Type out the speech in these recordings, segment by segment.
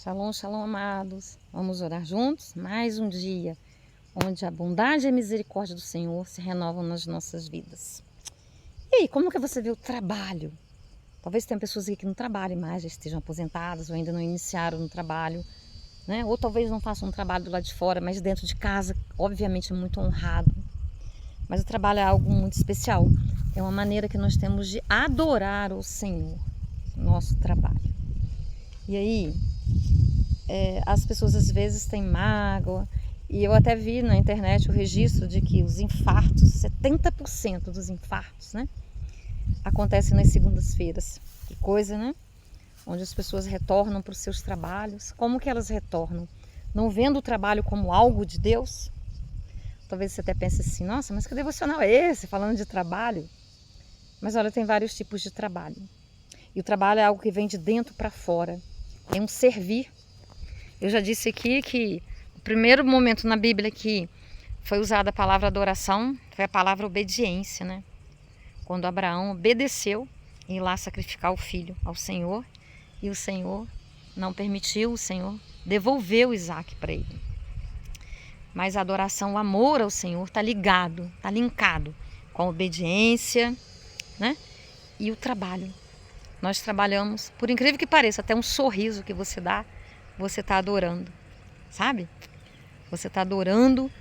Shalom, shalom, amados. Vamos orar juntos? Mais um dia onde a bondade e a misericórdia do Senhor se renovam nas nossas vidas. E aí, como que você vê o trabalho? Talvez tenha pessoas aqui que não trabalhem mais, já estejam aposentadas ou ainda não iniciaram no trabalho, né? Ou talvez não façam um trabalho do lado de fora, mas dentro de casa, obviamente, é muito honrado. Mas o trabalho é algo muito especial. É uma maneira que nós temos de adorar o Senhor, nosso trabalho. E aí, as pessoas às vezes têm mágoa, e eu até vi na internet o registro de que os infartos, 70% dos infartos, né, acontecem nas segundas-feiras. Que coisa, né? Onde as pessoas retornam para os seus trabalhos. Como que elas retornam? Não vendo o trabalho como algo de Deus? Talvez você até pense assim, nossa, mas que devocional é esse, falando de trabalho? Mas olha, tem vários tipos de trabalho. E o trabalho é algo que vem de dentro para fora. É um servir. Eu já disse aqui que o primeiro momento na Bíblia que foi usada a palavra adoração foi a palavra obediência, né? Quando Abraão obedeceu em ir lá sacrificar o filho ao Senhor, e o Senhor não permitiu, o Senhor devolveu Isaac para ele. Mas a adoração, o amor ao Senhor está ligado, está linkado com a obediência, né? E o trabalho. Nós trabalhamos, por incrível que pareça, até um sorriso que você dá, você está adorando, sabe? Você está adorando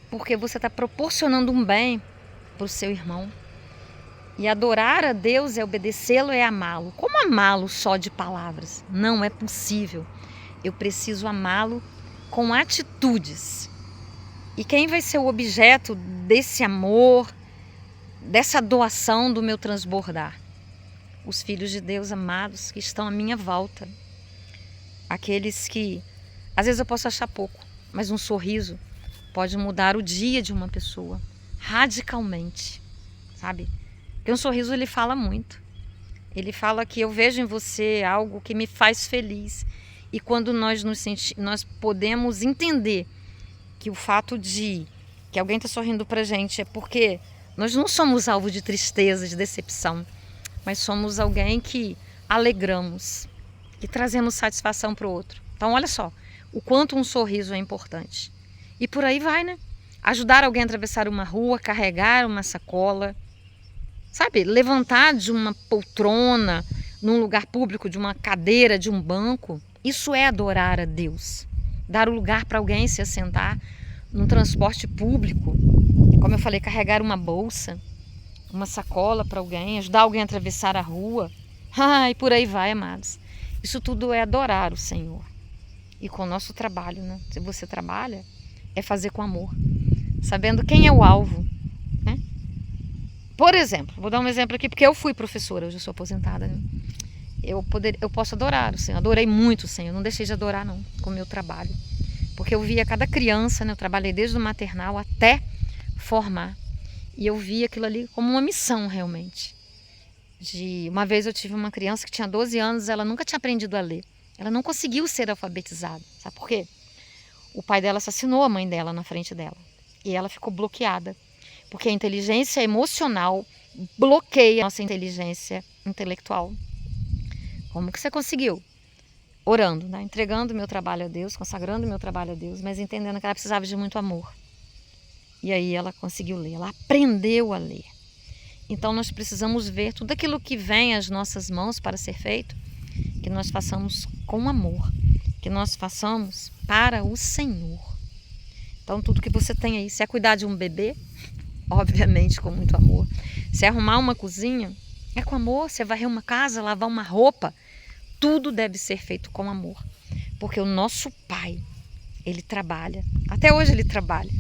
porque você está proporcionando um bem para o seu irmão. E adorar a Deus é obedecê-lo, é amá-lo. Como amá-lo só de palavras? Não é possível. Eu preciso amá-lo com atitudes. E quem vai ser o objeto desse amor, dessa doação do meu transbordar? Os filhos de Deus amados que estão à minha volta. Aqueles que, às vezes eu posso achar pouco, mas um sorriso pode mudar o dia de uma pessoa radicalmente, sabe? Porque um sorriso ele fala muito. Ele fala que eu vejo em você algo que me faz feliz. E quando nós nós podemos entender que o fato de que alguém está sorrindo pra gente é porque nós não somos alvo de tristeza, de decepção, mas somos alguém que alegramos, que trazemos satisfação para o outro. Então olha só, o quanto um sorriso é importante. E por aí vai, né? Ajudar alguém a atravessar uma rua, carregar uma sacola, sabe? Levantar de uma poltrona, num lugar público, de uma cadeira, de um banco. Isso é adorar a Deus. Dar o lugar para alguém se assentar num transporte público. Como eu falei, carregar uma bolsa, uma sacola para alguém, ajudar alguém a atravessar a rua. E por aí vai, amados. Isso tudo é adorar o Senhor. E com o nosso trabalho, né? Se você trabalha, é fazer com amor. Sabendo quem é o alvo, né? Por exemplo, vou dar um exemplo aqui, porque eu fui professora, hoje eu sou aposentada, né? Eu posso adorar o Senhor. Adorei muito o Senhor, não deixei de adorar não, com o meu trabalho. Porque eu via cada criança, né? Eu trabalhei desde o maternal até formar. E eu vi aquilo ali como uma missão, realmente. Uma vez eu tive uma criança que tinha 12 anos, ela nunca tinha aprendido a ler. Ela não conseguiu ser alfabetizada. Sabe por quê? O pai dela assassinou a mãe dela na frente dela. E ela ficou bloqueada. Porque a inteligência emocional bloqueia a nossa inteligência intelectual. Como que você conseguiu? Orando, né? Entregando o meu trabalho a Deus, consagrando o meu trabalho a Deus, mas entendendo que ela precisava de muito amor. E aí ela conseguiu ler, ela aprendeu a ler. Então nós precisamos ver tudo aquilo que vem às nossas mãos para ser feito, que nós façamos com amor, que nós façamos para o Senhor. Então tudo que você tem aí, se é cuidar de um bebê, obviamente com muito amor. Se é arrumar uma cozinha, é com amor. Se é varrer uma casa, lavar uma roupa, tudo deve ser feito com amor. Porque o nosso Pai, Ele trabalha. Até hoje Ele trabalha.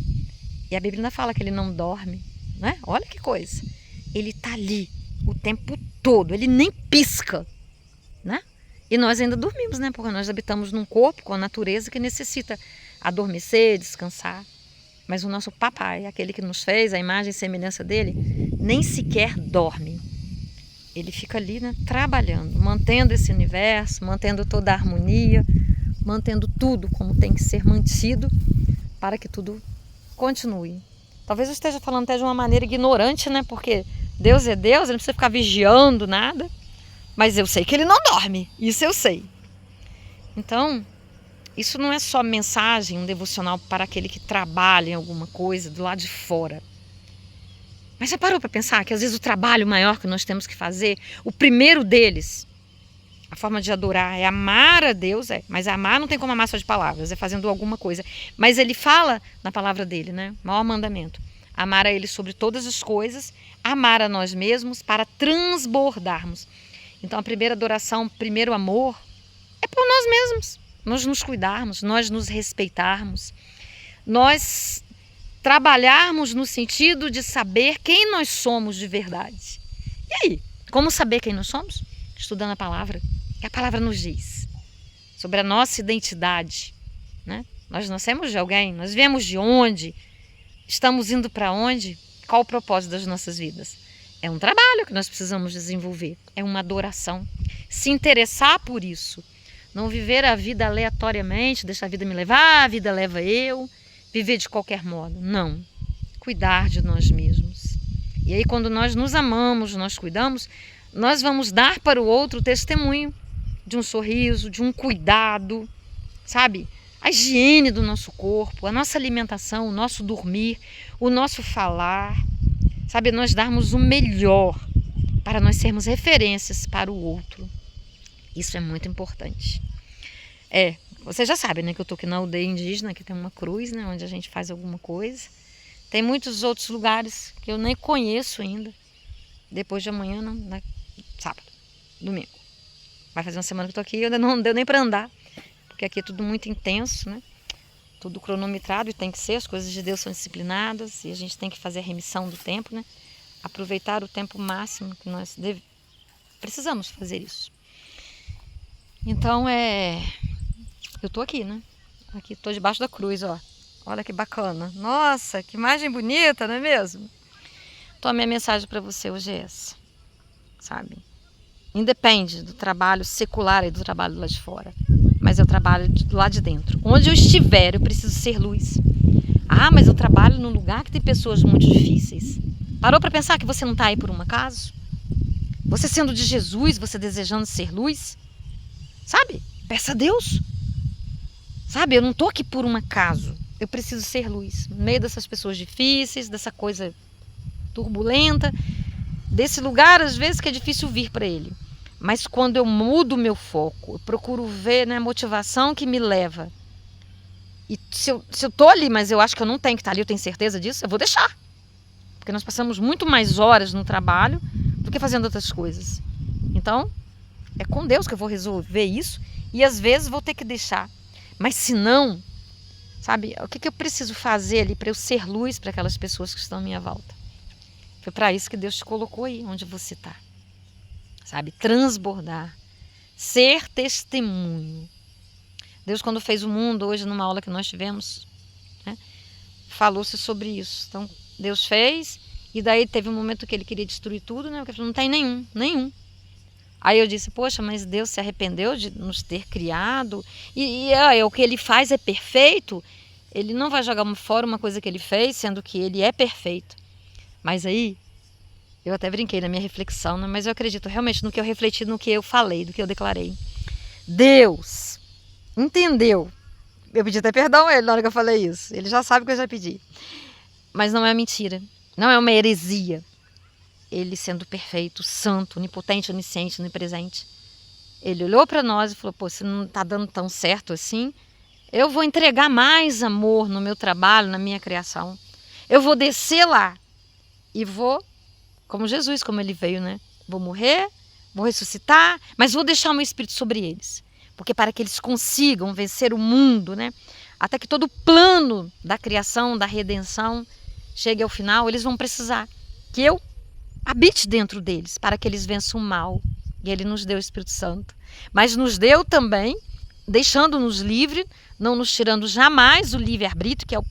E a Bíblia ainda fala que Ele não dorme, né? Olha que coisa. Ele está ali o tempo todo. Ele nem pisca, né? E nós ainda dormimos, né? Porque nós habitamos num corpo com a natureza que necessita adormecer, descansar. Mas o nosso papai, aquele que nos fez, a imagem e semelhança dele, nem sequer dorme. Ele fica ali, né, trabalhando, mantendo esse universo, mantendo toda a harmonia, mantendo tudo como tem que ser mantido para que tudo continue. Talvez eu esteja falando até de uma maneira ignorante, né? Porque Deus é Deus, ele não precisa ficar vigiando nada. Mas eu sei que ele não dorme, isso eu sei. Então, isso não é só mensagem, um devocional para aquele que trabalha em alguma coisa do lado de fora. Mas já parou para pensar que às vezes o trabalho maior que nós temos que fazer, o primeiro deles, a forma de adorar é amar a Deus, mas amar não tem como amar só de palavras, é fazendo alguma coisa. Mas ele fala na palavra dele, né? O maior mandamento. Amar a ele sobre todas as coisas, amar a nós mesmos para transbordarmos. Então a primeira adoração, o primeiro amor é por nós mesmos. Nós nos cuidarmos, nós nos respeitarmos, nós trabalharmos no sentido de saber quem nós somos de verdade. E aí, como saber quem nós somos? Estudando a palavra. Que a palavra nos diz sobre a nossa identidade, né? Nós nascemos de alguém, nós viemos de onde, estamos indo para onde, qual o propósito das nossas vidas? É um trabalho que nós precisamos desenvolver, é uma adoração, se interessar por isso, não viver a vida aleatoriamente, deixar a vida me levar, a vida leva eu, viver de qualquer modo, não, cuidar de nós mesmos. E aí quando nós nos amamos, nós cuidamos, nós vamos dar para o outro testemunho de um sorriso, de um cuidado, sabe? A higiene do nosso corpo, a nossa alimentação, o nosso dormir, o nosso falar, sabe? Nós darmos o melhor para nós sermos referências para o outro. Isso é muito importante. Você já sabe, né, que eu estou aqui na aldeia indígena, que tem uma cruz, né, onde a gente faz alguma coisa. Tem muitos outros lugares que eu nem conheço ainda. Depois de amanhã, não, sábado, domingo. Vai fazer uma semana que eu tô aqui, ainda não deu nem para andar, porque aqui é tudo muito intenso, né? Tudo cronometrado e tem que ser, as coisas de Deus são disciplinadas e a gente tem que fazer a remissão do tempo, né? Aproveitar o tempo máximo que nós precisamos fazer isso. Então eu tô aqui, né? Aqui tô debaixo da cruz, ó. Olha que bacana. Nossa, que imagem bonita, não é mesmo? Então a minha mensagem para você hoje é essa, sabe? Independe do trabalho secular e do trabalho do lado de fora, mas eu trabalho do lado de dentro. Onde eu estiver, eu preciso ser luz. Ah, mas eu trabalho num lugar que tem pessoas muito difíceis. Parou para pensar que você não está aí por um acaso? Você sendo de Jesus, você desejando ser luz? Sabe? Peça a Deus. Sabe, eu não estou aqui por um acaso. Eu preciso ser luz. No meio dessas pessoas difíceis, dessa coisa turbulenta, desse lugar às vezes que é difícil vir para ele. Mas quando eu mudo o meu foco, eu procuro ver, né, a motivação que me leva. E se eu estou ali, mas eu acho que eu não tenho que estar ali, eu tenho certeza disso, eu vou deixar. Porque nós passamos muito mais horas no trabalho do que fazendo outras coisas. Então, é com Deus que eu vou resolver isso e às vezes vou ter que deixar. Mas se não, sabe, o que eu preciso fazer ali para eu ser luz para aquelas pessoas que estão à minha volta? Foi para isso que Deus te colocou aí, onde você está. Sabe, transbordar, ser testemunho. Deus, quando fez o mundo, hoje numa aula que nós tivemos, né, falou-se sobre isso. Então, Deus fez, e daí teve um momento que ele queria destruir tudo, né? Porque ele falou, não tem nenhum. Aí eu disse, poxa, mas Deus se arrependeu de nos ter criado, e o que ele faz é perfeito, ele não vai jogar fora uma coisa que ele fez, sendo que ele é perfeito. Mas aí, eu até brinquei na minha reflexão, né? Mas eu acredito realmente no que eu refleti, no que eu falei, do que eu declarei. Deus entendeu. Eu pedi até perdão a ele na hora que eu falei isso. Ele já sabe que eu já pedi. Mas não é mentira. Não é uma heresia. Ele sendo perfeito, santo, onipotente, onisciente, onipresente. Ele olhou para nós e falou, pô, se não está dando tão certo assim, eu vou entregar mais amor no meu trabalho, na minha criação. Eu vou descer lá e vou, como Jesus, como ele veio, né? Vou morrer, vou ressuscitar, mas vou deixar o meu espírito sobre eles. Porque para que eles consigam vencer o mundo, né? Até que todo o plano da criação, da redenção, chegue ao final, eles vão precisar que eu habite dentro deles, para que eles vençam o mal. E ele nos deu o Espírito Santo. Mas nos deu também, deixando-nos livre, não nos tirando jamais o livre-arbítrio,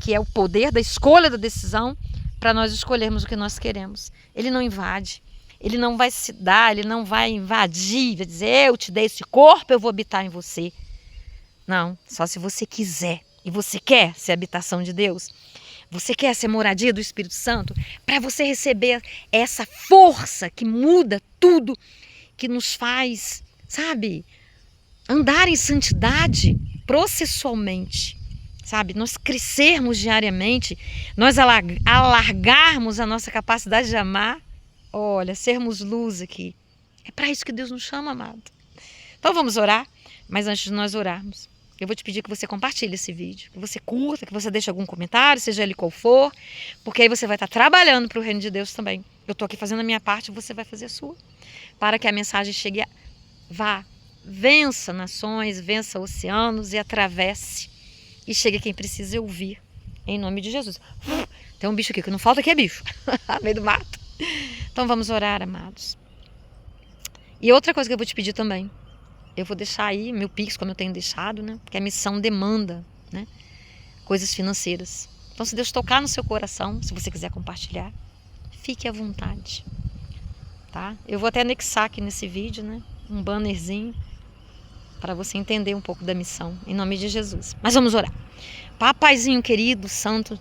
que é o poder da escolha, da decisão, para nós escolhermos o que nós queremos. Ele não invade, ele não vai se dar, ele não vai invadir, vai dizer, eu te dei esse corpo, eu vou habitar em você. Não, só se você quiser. E você quer ser habitação de Deus? Você quer ser moradia do Espírito Santo? Para você receber essa força que muda tudo, que nos faz, sabe, andar em santidade processualmente, sabe? Nós crescermos diariamente, nós alargarmos a nossa capacidade de amar, olha, sermos luz aqui. É para isso que Deus nos chama, amado. Então vamos orar, mas antes de nós orarmos, eu vou te pedir que você compartilhe esse vídeo, que você curta, que você deixe algum comentário, seja ele qual for, porque aí você vai estar trabalhando para o reino de Deus também. Eu estou aqui fazendo a minha parte, você vai fazer a sua, para que a mensagem chegue, vença nações, vença oceanos e atravesse e chegue a quem precisa ouvir, em nome de Jesus. Tem um bicho aqui, que não falta aqui é bicho, no meio do mato. Então vamos orar, amados. E outra coisa que eu vou te pedir também, eu vou deixar aí meu Pix, como eu tenho deixado, né? Porque a missão demanda, né, coisas financeiras. Então, se Deus tocar no seu coração, se você quiser compartilhar, fique à vontade, tá? Eu vou até anexar aqui nesse vídeo, né, um bannerzinho para você entender um pouco da missão, em nome de Jesus. Mas vamos orar. Papaizinho querido, santo,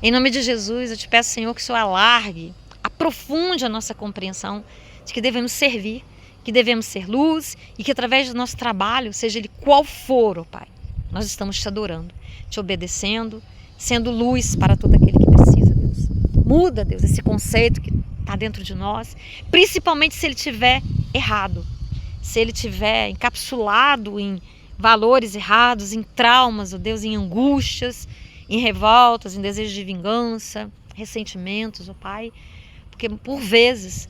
em nome de Jesus, eu te peço, Senhor, que o Senhor alargue, aprofunde a nossa compreensão de que devemos servir, que devemos ser luz e que através do nosso trabalho, seja ele qual for, ó Pai, nós estamos te adorando, te obedecendo, sendo luz para todo aquele que precisa, Deus. Muda, Deus, esse conceito que está dentro de nós, principalmente se ele estiver errado, se ele estiver encapsulado em valores errados, em traumas, ó Deus, em angústias, em revoltas, em desejos de vingança, ressentimentos, ó Pai, porque por vezes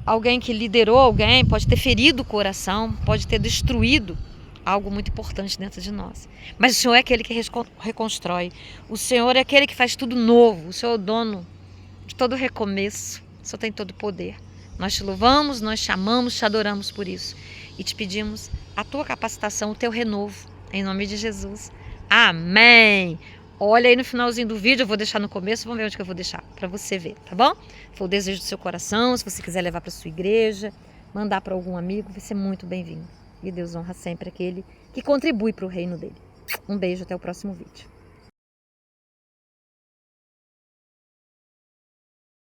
alguém que liderou alguém pode ter ferido o coração, pode ter destruído algo muito importante dentro de nós. Mas o Senhor é aquele que reconstrói. O Senhor é aquele que faz tudo novo. O Senhor é o dono de todo recomeço. O Senhor tem todo o poder. Nós te louvamos, nós te amamos, te adoramos por isso. E te pedimos a tua capacitação, o teu renovo. Em nome de Jesus. Amém. Olha aí no finalzinho do vídeo, eu vou deixar no começo, vamos ver onde que eu vou deixar, para você ver, tá bom? Foi o desejo do seu coração, se você quiser levar para sua igreja, mandar para algum amigo, vai ser muito bem-vindo. E Deus honra sempre aquele que contribui para o reino dele. Um beijo, até o próximo vídeo.